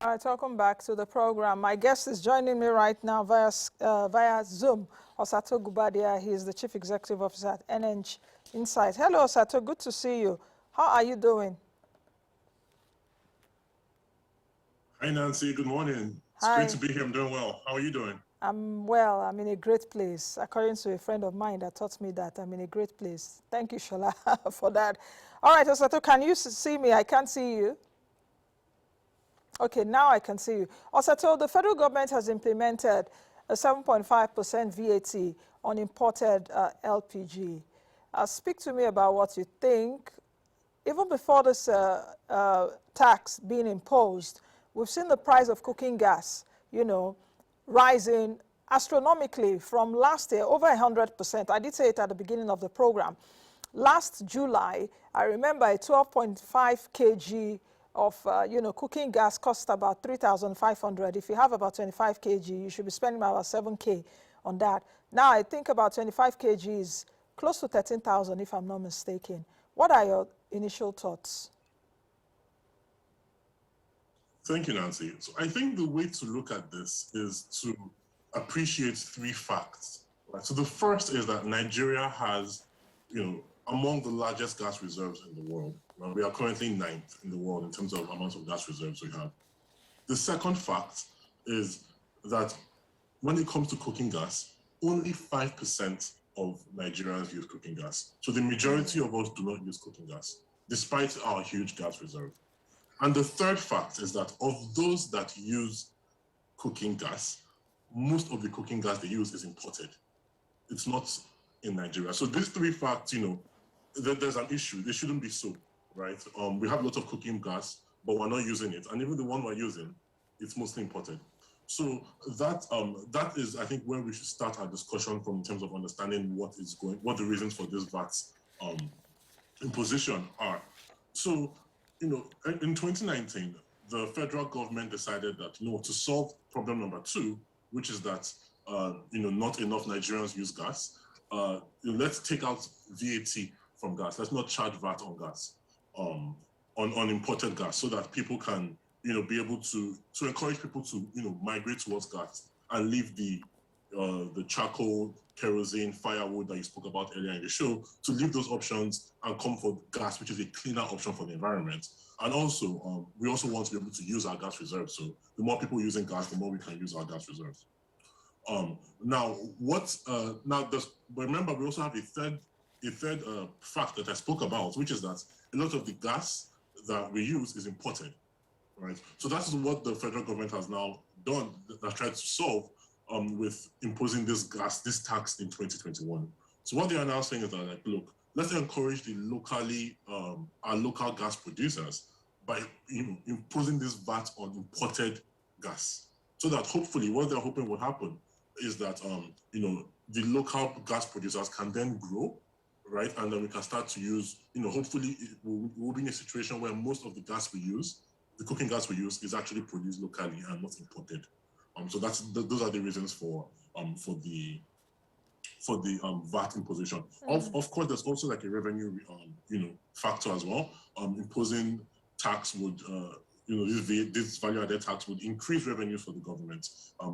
All right, welcome back to the program. My guest is joining me right now via Zoom, Osato Guobadia. He is the Chief Executive Officer at Enej Insights. Hello, Osato. Good to see you. How are you doing? Hi, Nancy. Good morning. It's great to Hi. be here. I'm doing well. How are you doing? I'm well. I'm in a great place. According to a friend of mine that taught me that I'm in a great place. Thank you, Shola, for that. All right, Osato, can you see me? I can't see you. Okay, now I can see you. Osato, the federal government has implemented a 7.5% VAT on imported LPG. Speak to me about what you think. Even before this tax being imposed, we've seen the price of cooking gas, rising astronomically from last year, over 100%. I did say it at the beginning of the program. Last July, I remember a 12.5 kg of cooking gas cost about 3,500. If you have about 25 kg, you should be spending about 7K on that. Now I think about 25 kg is close to 13,000 if I'm not mistaken. What are your initial thoughts? Thank you, Nancy. So I think the way to look at this is to appreciate three facts. Right? So the first is that Nigeria has, among the largest gas reserves in the world. We are currently 9th in the world in terms of amounts of gas reserves we have. The second fact is that when it comes to cooking gas, only 5% of Nigerians use cooking gas. So the majority of us do not use cooking gas, despite our huge gas reserve. And the third fact is that of those that use cooking gas, most of the cooking gas they use is imported. It's not in Nigeria. So these three facts, there's an issue. They shouldn't be so, right? We have a lot of cooking gas, but we're not using it. And even the one we're using, it's mostly imported. So that is, I think, where we should start our discussion from in terms of understanding what the reasons for this VAT imposition are. So, in 2019, the federal government decided that, to solve problem number 2, which is that, not enough Nigerians use gas, let's take out VAT from gas. Let's not charge VAT on gas, on imported gas, so that people can, be able to encourage people to, migrate towards gas and leave the charcoal, kerosene, firewood that you spoke about earlier in the show, to leave those options and come for gas, which is a cleaner option for the environment. And also, we also want to be able to use our gas reserves. So the more people using gas, the more we can use our gas reserves. Remember, we also have a third fact that I spoke about, which is that a lot of the gas that we use is imported, right? So that's what the federal government has now done, that tried to solve with imposing this tax in 2021. So what they are now saying is that, look, let's encourage our local gas producers by imposing this VAT on imported gas, so that hopefully what they're hoping will happen is that the local gas producers can then grow, right? And then we can start to use, hopefully we'll be in a situation where most of the gas we use, the cooking gas we use, is actually produced locally and not imported. So those are the reasons for the VAT imposition. Of course, there's also like a revenue factor as well. Imposing tax would this value-added tax would increase revenue for the government,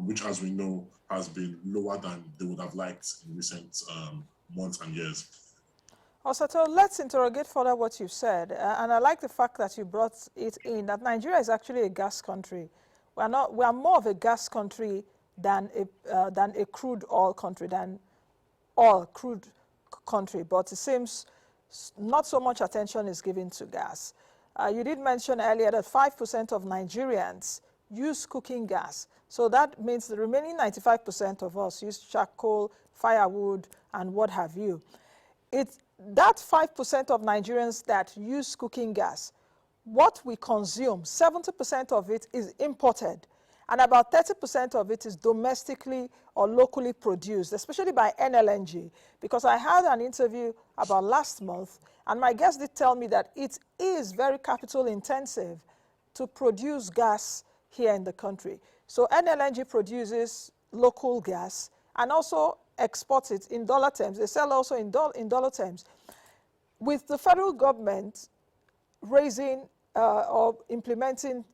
which, as we know, has been lower than they would have liked in recent months and years. Osato, let's interrogate further what you said, and I like the fact that you brought it in, that Nigeria is actually a gas country. We are more of a gas country than a crude oil country, but it seems not so much attention is given to gas. You did mention earlier that 5% of Nigerians use cooking gas. So that means the remaining 95% of us use charcoal, firewood, and what have you. That 5% of Nigerians that use cooking gas, what we consume, 70% of it is imported, and about 30% of it is domestically or locally produced, especially by NLNG, because I had an interview about last month, and my guest did tell me that it is very capital intensive to produce gas here in the country. So NLNG produces local gas and also exports it in dollar terms. They sell also in dollar terms. With the federal government raising or implementing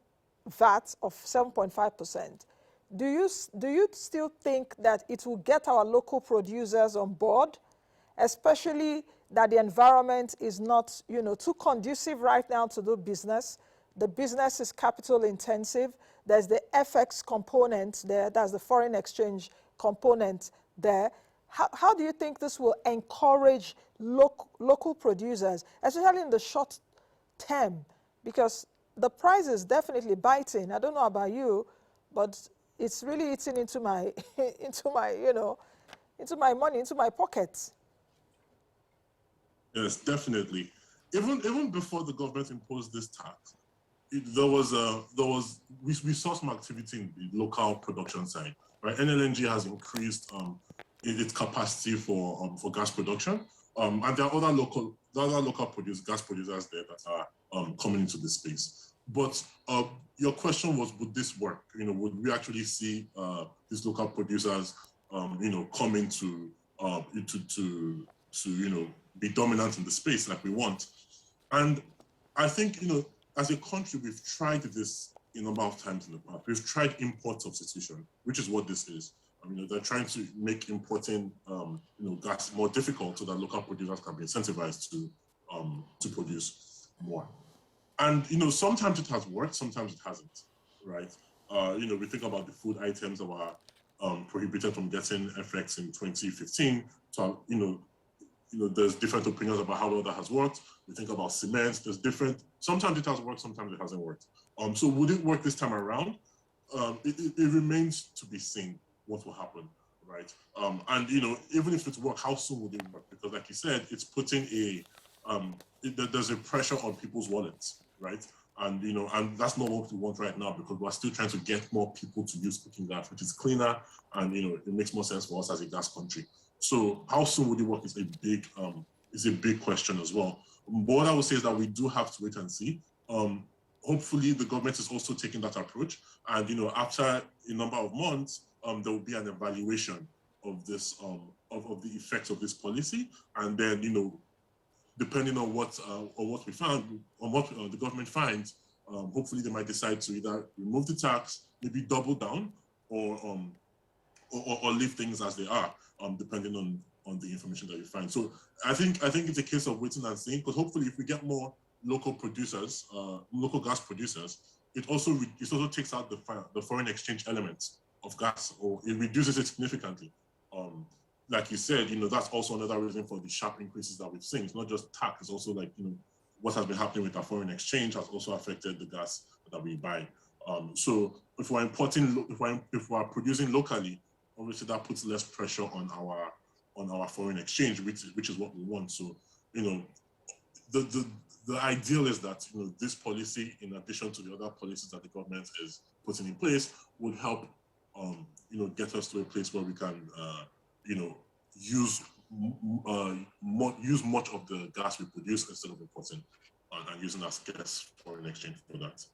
VAT of 7.5%, do you still think that it will get our local producers on board, especially that the environment is not, too conducive right now to do business? The business is capital intensive. There's the FX component there. That's the foreign exchange component there. How do you think this will encourage local producers, especially in the short term? Because the price is definitely biting. I don't know about you, but it's really eating into my, into my money, into my pockets. Yes, definitely. Even before the government imposed this tax, we saw some activity in the local production side. Right, NLNG has increased its capacity for gas production, and there are other local gas producers there that are coming into this space. But your question was, would this work? Would we actually see these local producers, come into to be dominant in the space like we want? And I think, as a country, we've tried this a number of times in the past. We've tried import substitution, which is what this is. They're trying to make importing, gas more difficult so that local producers can be incentivized to produce more. And sometimes it has worked, sometimes it hasn't, right? We think about the food items that were prohibited from getting FX in 2015. So there's different opinions about how well that has worked. We think about cement. There's different. Sometimes it has worked, sometimes it hasn't worked. So would it work this time around? It remains to be seen what will happen, right? And even if it works, how soon would it work? Because, like you said, it's putting there's a pressure on people's wallets, right? And and that's not what we want right now, because we're still trying to get more people to use cooking gas, which is cleaner, and it makes more sense for us as a gas country. So how soon would it work is a big question as well. But what I would say is that we do have to wait and see. Hopefully, the government is also taking that approach, and after a number of months, there will be an evaluation of this of the effects of this policy, and then depending on what we found, on what the government finds, hopefully they might decide to either remove the tax, maybe double down, or leave things as they are, depending on the information that you find. So I think it's a case of waiting and seeing, because hopefully if we get more local producers, local gas producers, it also takes out the foreign exchange element of gas, or it reduces it significantly. Like you said, that's also another reason for the sharp increases that we've seen. It's not just tax; it's also what has been happening with our foreign exchange has also affected the gas that we buy. So if we're importing, if we're producing locally, obviously that puts less pressure on our foreign exchange, which is what we want. So the ideal is that this policy, in addition to the other policies that the government is putting in place, would help get us to a place where we can use much of the gas we produce instead of importing and using our scarce foreign exchange for that.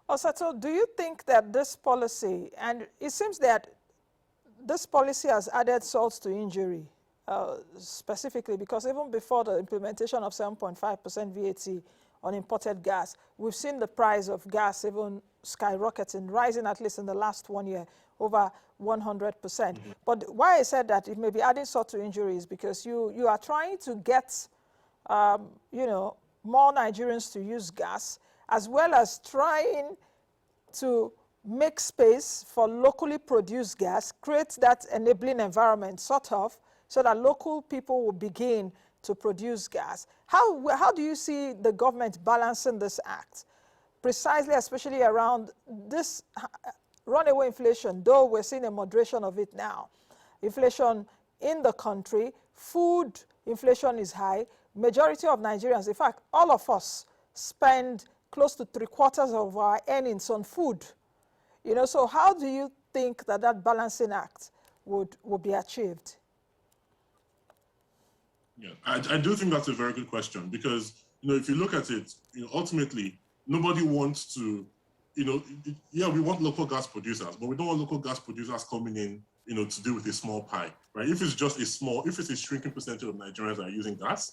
Osato, do you think that this policy, and it seems that this policy has added salt to injury, specifically because even before the implementation of 7.5% VAT on imported gas, we've seen the price of gas even skyrocketing, rising at least in the last 1 year, over 100%. Mm-hmm. But why I said that it may be adding salt to injury is because you are trying to get, more Nigerians to use gas, as well as trying to make space for locally produced gas, create that enabling environment, sort of, so that local people will begin to produce gas. How do you see the government balancing this act? Precisely, especially around this runaway inflation, though we're seeing a moderation of it now. Inflation in the country, food inflation is high. Majority of Nigerians, in fact, all of us spend close to 3/4 of our earnings on food. So how do you think that balancing act would be achieved? Yeah, I do think that's a very good question, because, if you look at it, ultimately, nobody wants to, we want local gas producers, but we don't want local gas producers coming in, to deal with a small pie, right? If it's a shrinking percentage of Nigerians that are using gas,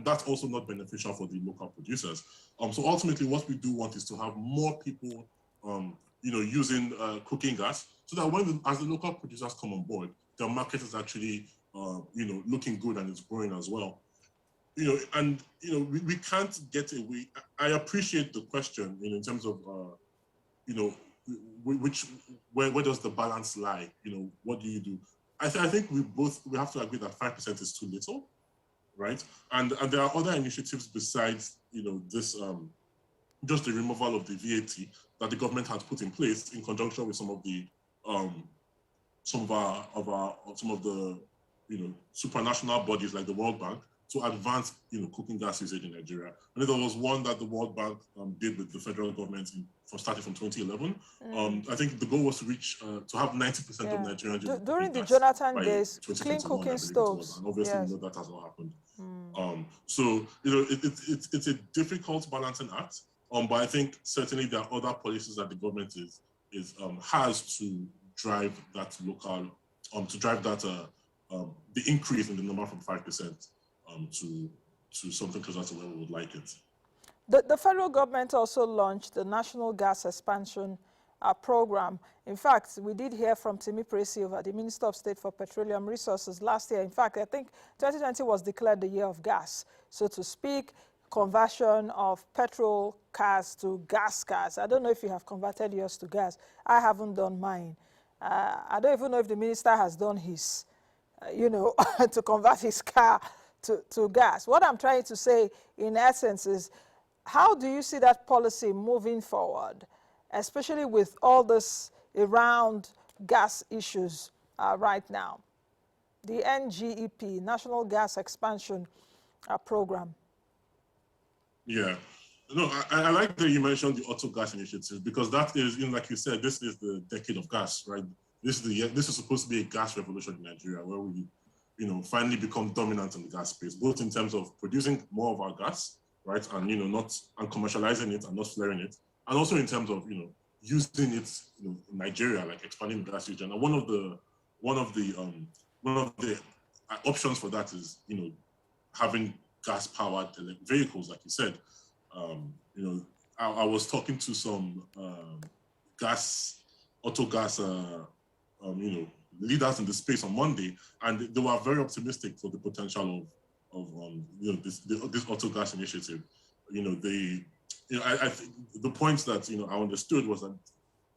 that's also not beneficial for the local producers. So ultimately, what we do want is to have more people, using cooking gas, so that as the local producers come on board, the market is actually, looking good and it's growing as well. We can't get away. I appreciate the question, in terms of, where does the balance lie? What do you do? I think we have to agree that 5% is too little, right? And there are other initiatives besides, this, just the removal of the VAT that the government has put in place in conjunction with some of the, some of the, supranational bodies like the World Bank, to advance, cooking gas usage in Nigeria. And there was one that the World Bank did with the federal government starting from 2011. I think the goal was to reach, to have 90% of Nigerians during the Jonathan days, clean cooking stoves. And obviously, we know that has not happened. So, it's a difficult balancing act. But I think certainly there are other policies that the government has to drive that local, to drive that the increase in the number from 5%. To something closer to where we would like it. The federal government also launched the National Gas Expansion Program. In fact, we did hear from Timi Presilva, the Minister of State for Petroleum Resources, last year. In fact, I think 2020 was declared the year of gas, so to speak, conversion of petrol cars to gas cars. I don't know if you have converted yours to gas. I haven't done mine. I don't even know if the minister has done his, to convert his car to gas. What I'm trying to say, in essence, is how do you see that policy moving forward, especially with all this around gas issues right now? The NGEP, National Gas Expansion Program. Yeah. No, I like that you mentioned the auto gas initiative, because that is, like you said, this is the decade of gas, right? This is supposed to be a gas revolution in Nigeria, where we finally become dominant in the gas space, both in terms of producing more of our gas, right, and and commercializing it and not flaring it, and also in terms of using it in Nigeria, like expanding the gas region. And one of the options for that is having gas-powered vehicles, like you said. I was talking to some auto gas leaders in the space on Monday, and they were very optimistic for the potential of this auto gas initiative. I think the points that I understood was that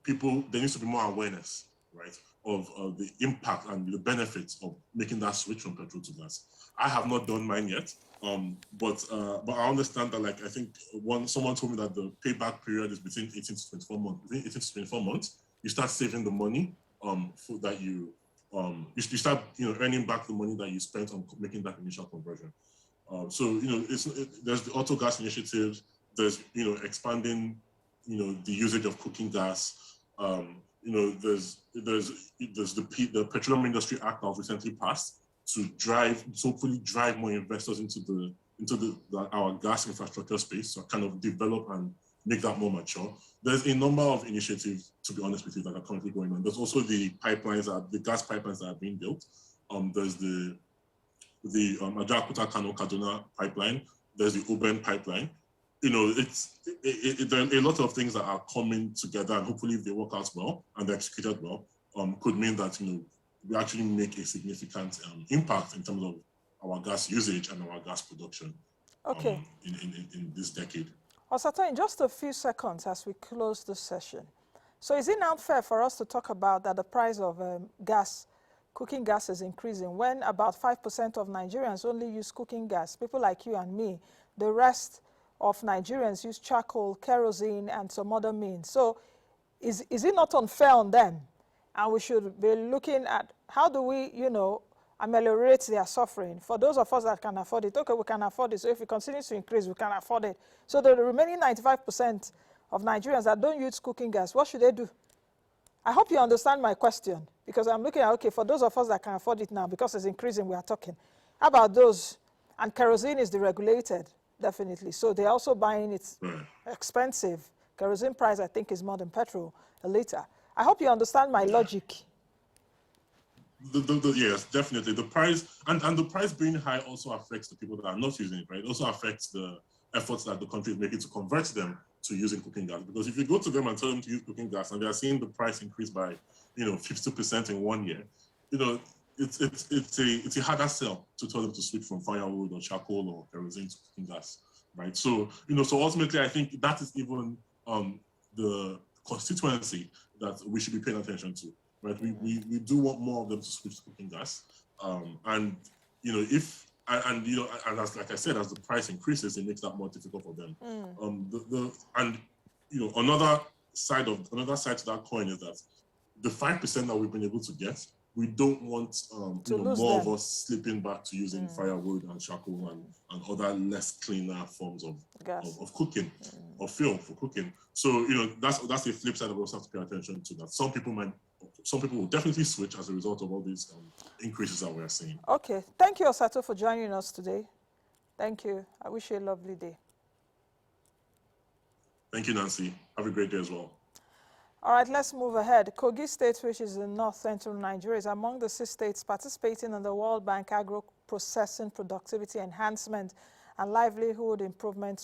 there needs to be more awareness, right, of the impact and the benefits of making that switch from petrol to gas. I have not done mine yet, but I understand that, like, I think someone told me that the payback period is between 18 to 24 months. Within 18 to 24 months, you start saving the money for that you start earning back the money that you spent on making that initial conversion. So there's the auto gas initiatives. There's expanding the usage of cooking gas. There's the Petroleum Industry Act that was recently passed to hopefully drive more investors into our gas infrastructure space, so kind of develop and make that more mature. There's a number of initiatives, to be honest with you, that are currently going on. There's also the gas pipelines that are being built. There's the Ajaokuta Kano Kaduna pipeline. There's the Oben pipeline. There are a lot of things that are coming together, and hopefully, if they work out well and they're executed well, could mean that we actually make a significant impact in terms of our gas usage and our gas production. Okay. In this decade. Osato, in just a few seconds as we close this session. So is it not fair for us to talk about that the price of cooking gas is increasing when about 5% of Nigerians only use cooking gas? People like you and me, the rest of Nigerians use charcoal, kerosene, and some other means. So is it not unfair on them? And we should be looking at how do we, ameliorate their suffering. For those of us that can afford it, okay, we can afford it. So if it continues to increase, we can afford it. So the remaining 95% of Nigerians that don't use cooking gas, what should they do? I hope you understand my question, because I'm looking at, okay, for those of us that can afford it now, because it's increasing, we are talking. How about those? And kerosene is deregulated, definitely. So they're also buying it expensive. Kerosene price, I think, is more than petrol a liter. I hope you understand my logic. Yes, definitely. The price and the price being high also affects the people that are not using it, right? It also affects the efforts that the country is making to convert them to using cooking gas. Because if you go to them and tell them to use cooking gas and they are seeing the price increase by 50% in 1 year, it's a harder sell to tell them to switch from firewood or charcoal or kerosene to cooking gas, right? So so ultimately I think that is even the constituency that we should be paying attention to. Right, we do want more of them to switch to cooking gas, and if and as like I said, as the price increases, it makes that more difficult for them. Another side to that coin is that the 5% that we've been able to get, we don't want more of us slipping back to using firewood and charcoal and other less cleaner forms of cooking or fuel for cooking. So that's the flip side that we also have to pay attention to. That some people will definitely switch as a result of all these increases that we're seeing. Okay, thank you, Osato, for joining us today. Thank you. I wish you a lovely day. Thank you, Nancy. Have a great day as well. All right, let's move ahead. Kogi State, which is in north-central Nigeria, is among the 6 states participating in the World Bank Agro-Processing Productivity Enhancement and Livelihood Improvement